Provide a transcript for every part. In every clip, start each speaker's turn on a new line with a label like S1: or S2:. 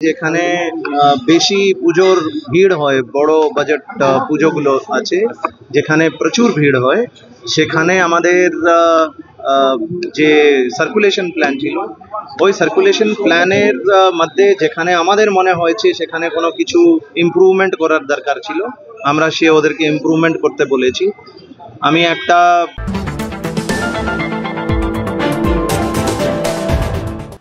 S1: যেখানে বেশি পুজোর ভিড় হয়, বড় বাজেট পুজোগুলো আছে যেখানে প্রচুর ভিড় হয়, সেখানে আমাদের যে সার্কুলেশন প্ল্যান ছিল, ওই সার্কুলেশন প্ল্যানের মধ্যে যেখানে আমাদের মনে হয়েছে সেখানে কোনো কিছু ইমপ্রুভমেন্ট করার দরকার ছিল, আমরা ওদেরকে ইমপ্রুভমেন্ট করতে বলেছি। আমি একটা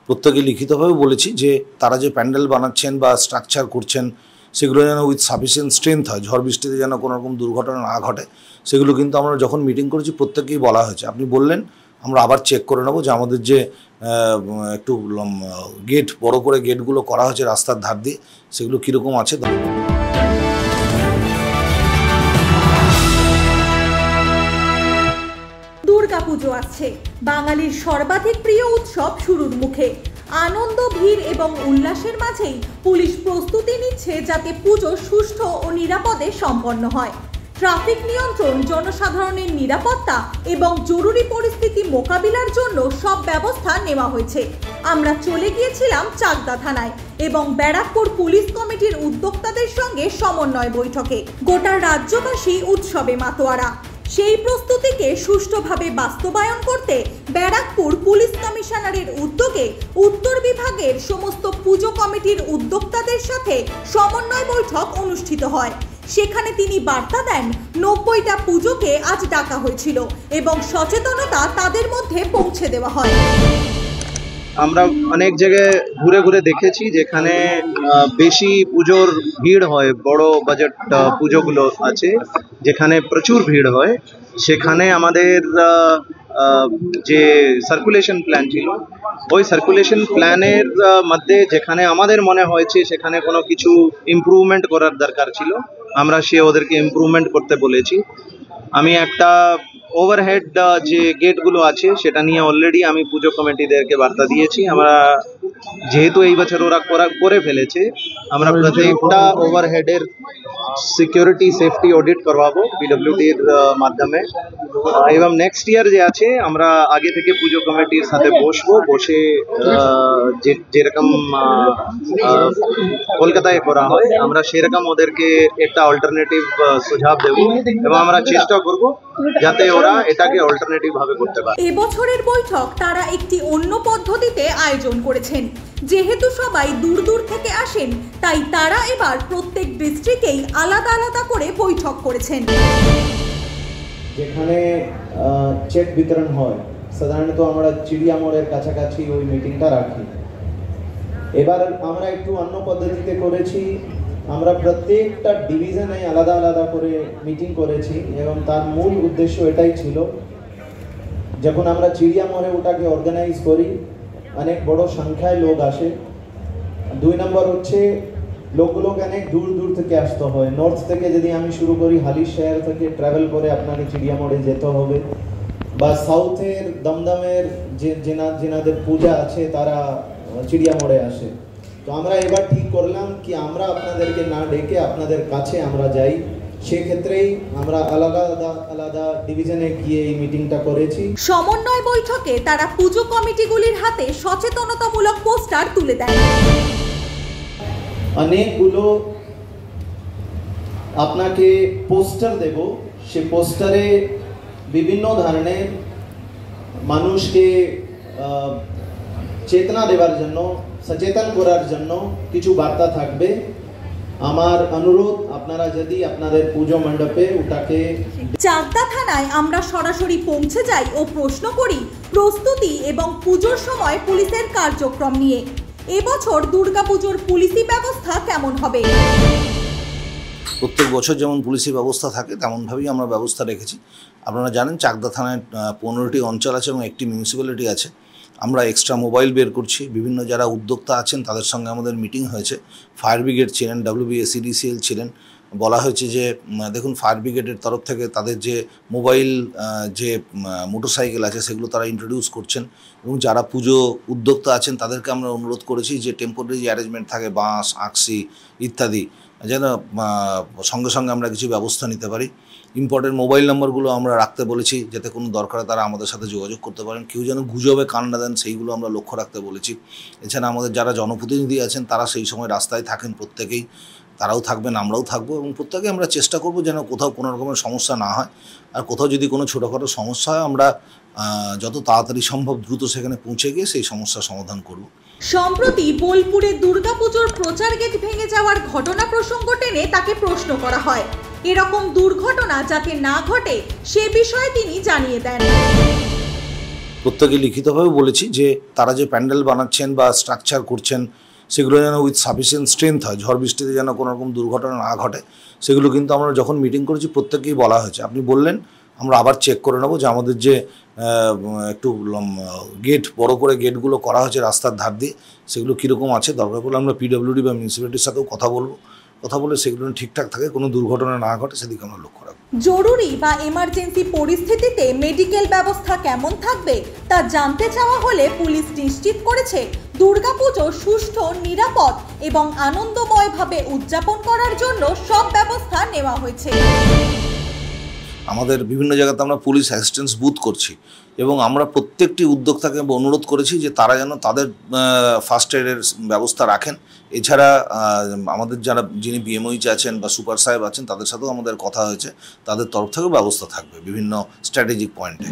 S2: প্রত্যেকে লিখিতভাবে বলেছি যে তারা যে প্যান্ডেল বানাচ্ছেন বা স্ট্রাকচার করছেন সেগুলো যেন উইথ সাফিসিয়েন্ট স্ট্রেংথ হয়, ঝড় বৃষ্টিতে যেন কোনো রকম দুর্ঘটনা না ঘটে, সেগুলো কিন্তু আমরা যখন মিটিং করেছি প্রত্যেকেই বলা হয়েছে। আপনি বললেন আমরা আবার চেক করে নেবো যে আমাদের যে একটু গেট বড় করে গেটগুলো করা হয়েছে রাস্তার ধার দিয়ে, সেগুলো কীরকম আছে।
S3: দুর্গাপুজো আসছে, বাঙালির সর্বাধিক প্রিয় উৎসব শুরুর মুখে। আনন্দ, ভিড় এবং উল্লাসের মাঝেই পুলিশ প্রস্তুতি নিচ্ছে যাতে পুজো সুষ্ঠু ও নিরাপদে সম্পন্ন হয়। ট্রাফিক নিয়ন্ত্রণ, জনসাধারণের নিরাপত্তা এবং জরুরি পরিস্থিতি মোকাবিলার জন্য সব ব্যবস্থা নেওয়া হয়েছে। আমরা চলে গিয়েছিলাম চাকদা থানায় এবং ব্যারাকপুর পুলিশ কমিটির উদ্যোক্তাদের সঙ্গে সমন্বয় বৈঠকে। গোটা রাজ্যবাসী উৎসবে মাতোয়ারা। সেই প্রস্তুতিকে সুষ্ঠুভাবে বাস্তবায়ন করতে ব্যারাকপুর পুলিশ কমিশনারের উদ্যোগে উত্তর বিভাগের সমস্ত পুজো কমিটির উদ্যোক্তাদের সাথে সমন্বয় বৈঠক অনুষ্ঠিত হয়। সেখানে তিনি বার্তা দেন 90টা পুজোকে আজ ডাকা হয়েছিল এবং সচেতনতা তাদের মধ্যে পৌঁছে দেওয়া হয়।
S1: আমরা অনেক জায়গায় ঘুরে ঘুরে দেখেছি যেখানে বেশি পুজোর ভিড় হয়, বড় বাজেট পুজোগুলো আছে যেখানে প্রচুর ভিড় হয়, সেখানে আমাদের যে সার্কুলেশন প্ল্যান ছিল, ওই সার্কুলেশন প্ল্যানের মধ্যে যেখানে আমাদের মনে হয়েছে সেখানে কোনো কিছু ইমপ্রুভমেন্ট করার দরকার ছিল, আমরা ওদেরকে ইমপ্রুভমেন্ট করতে বলেছি। আমি একটা ওভারহেড যে গেটগুলো আছে সেটা নিয়ে অলরেডি আমি পুজো কমিটিদেরকে বার্তা দিয়েছি। আমরা যেহেতু এই বছর ওরা করে ফেলেছে, আমরা প্রত্যেকটা ওভারহেডের সিকিউরিটি সেফটি অডিট করবাবো পিডব্লিউডির মাধ্যমে, এবং নেক্সট ইয়ার যে আছে আমরা আগে থেকে পুজো কমিটির সাথে বসে যেরকম কলকাতায় করা হয় আমরা সেরকম ওদেরকে একটা অল্টারনেটিভ সুঝাব দেব এবং আমরা চেষ্টা করব যাতে ওরা এটাকে অল্টারনেটিভ ভাবে করতে পারে।
S3: এবছরের বৈঠক তারা একটি অন্য পদ্ধতিতে আয়োজন করেছেন। যেহেতু সবাই দূর দূর থেকে আসেন, তাই তারা এবার প্রত্যেক ডিস্ট্রিক্টেই আলাদা আলাদা করে বৈঠক করেছেন।
S4: যেখানে চেক বিতরণ হয় সাধারণত আমরা চিড়িয়া মোড়ের কাছাকাছি ওই মিটিংটা রাখি। এবার আমরা একটু অন্য পদ্ধতিতে করেছি, আমরা প্রত্যেকটা ডিভিশনে আলাদা আলাদা করে মিটিং করেছি এবং তার মূল উদ্দেশ্য এটাই ছিল, যখন আমরা চিড়িয়া মোড়ে ওটাকে অর্গানাইজ করি অনেক বড় সংখ্যায় লোক আসে। 2 নম্বর হচ্ছে লোকগুলোকে অনেক দূর দূর থেকে আসতে হয়। নর্থ থেকে যদি আমি শুরু করি, হালি শহর থেকে ট্রাভেল করে আপনাকে চিড়িয়া মোড়ে যেতে হবে, বা সাউথের দমদমের যেনাদের পূজা আছে তারা চিড়িয়া মোড়ে আসে। তো আমরা এবার ঠিক করলাম কি আমরা আপনাদেরকে না ডেকে আপনাদের কাছে আমরা যাই, সেক্ষেত্রেই আমরা আলাদা আলাদা ডিভিশনে গিয়ে এই মিটিংটা করেছি।
S3: সমন্বয় বৈঠকে তারা পুজো কমিটিগুলির হাতে সচেতনতামূলক পোস্টার তুলে দেয়।
S4: অনেকগুলো আপনাকে পোস্টার দেব, সে পোস্টারে বিভিন্ন ধরনের মানুষকে চেতনা দেওয়ার জন্য, সচেতন করার জন্য কিছু বার্তা থাকবে। আমার অনুরোধ, আপনারা যদি আপনাদের পুজো মণ্ডপে ওটাকে।
S3: চাকদা থানায় আমরা সরাসরি পৌঁছে যাই ও প্রশ্ন করি প্রস্তুতি এবং পুজোর সময় পুলিশের কার্যক্রম নিয়ে। এবছর দুর্গাপুজোর পুলিশি ব্যবস্থা কেমন হবে?
S2: প্রত্যেক বছর যেমন পুলিশি ব্যবস্থা থাকে তেমনভাবেই আমরা ব্যবস্থা রেখেছি। আপনারা জানেন চাকদা থানায় 15টি অঞ্চল আছে এবং একটি মিউনিসিপ্যালিটি আছে। আমরা এক্সট্রা মোবাইল বের করছি, বিভিন্ন যারা উদ্যোক্তা আছেন তাদের সঙ্গে আমাদের মিটিং হয়েছে। ফায়ার ব্রিগেড ছিলেন, WBA CDCL ছিলেন, বলা হয়েছে যে দেখুন ফায়ার ব্রিগেডের তরফ থেকে তাদের যে মোবাইল যে মোটরসাইকেল আছে সেগুলো তারা ইন্ট্রোডিউস করছেন এবং যারা পুজো উদ্যোক্তা আছেন তাদেরকে আমরা অনুরোধ করেছি যে টেম্পোরারি যে অ্যারেঞ্জমেন্ট থাকে বাঁশ আকসি ইত্যাদি যেন সঙ্গে সঙ্গে আমরা কিছু ব্যবস্থা নিতে পারি। ইম্পর্টেন্ট মোবাইল নম্বরগুলো আমরা রাখতে বলেছি যাতে কোনো দরকারে তারা আমাদের সাথে যোগাযোগ করতে পারেন, কেউ যেন গুজবে কান না দেন সেইগুলো আমরা লক্ষ্য রাখতে বলেছি। এছাড়া আমাদের যারা জনপ্রতিনিধি আছেন তারা সেই সময় রাস্তায় থাকেন প্রত্যেকেই, তারাও থাকবেন আমরাও থাকবো এবং প্রত্যেকে আমরা চেষ্টা করব যেন কোথাও কোনো রকমের সমস্যা না হয়। আর কোথাও যদি কোনো ছোটোখাটো সমস্যা হয় আমরা যত তাড়াতাড়ি সম্ভব দ্রুত সেখানে পৌঁছে গিয়ে সেই সমস্যার সমাধান করব।
S3: সম্প্রতি বোলপুরে দুর্গাপুজোর প্রচার গেট ভেঙে যাওয়ার ঘটনা প্রসঙ্গ টেনে তাকে প্রশ্ন করা হয়। এরকম দুর্ঘটনা যাতে না ঘটে সে বিষয়ে তিনি জানিয়ে দেন।
S2: প্রত্যেকে লিখিতভাবে বলেছি যে তারা যে প্যান্ডেল বানাচ্ছেন বা স্ট্রাকচার করছেন সেগুলো যেন উইথ সাফিসিয়েন্ট স্ট্রেংথ হয়, ঝড় বৃষ্টিতে যেন কোনো রকম দুর্ঘটনা না ঘটে সেগুলো কিন্তু আমরা যখন মিটিং করেছি প্রত্যেকেই বলা হয়েছে। আপনি বললেন আমরা আবার চেক করে নেব যে আমাদের যে একটু গেট বড় করে গেটগুলো করা হয়েছে রাস্তার ধার দিয়ে সেগুলো কীরকম আছে, দরকার পড়লে আমরা পিডব্লিউডি বা মিউনিসিপ্যালিটির সাথেও কথা বলে সেগুলো ঠিকঠাক থাকে, কোনো দুর্ঘটনা না ঘটে সেদিকে আমরা লক্ষ্য রাখবো।
S3: জরুরি বা এমার্জেন্সি পরিস্থিতিতে মেডিকেল ব্যবস্থা কেমন থাকবে তা জানতে চাওয়া হলে পুলিশ নিশ্চিত করেছে দুর্গাপুজো সুষ্ঠু, নিরাপদ এবং আনন্দময়ভাবে উদযাপন করার জন্য সব ব্যবস্থা নেওয়া হয়েছে।
S2: আমাদের বিভিন্ন জায়গাতে আমরা পুলিশ অ্যাসিস্ট্যান্স বুথ করছি এবং আমরা প্রত্যেকটি উদ্যোক্তাকে অনুরোধ করেছি যে তারা যেন তাদের ফার্স্ট এডের ব্যবস্থা রাখেন। এছাড়া আমাদের যিনি বিএমওইচ আছেন বা সুপার সাহেব আছেন তাদের সাথেও আমাদের কথা হয়েছে, তাদের তরফ থেকেও ব্যবস্থা থাকবে বিভিন্ন স্ট্র্যাটেজিক পয়েন্টে।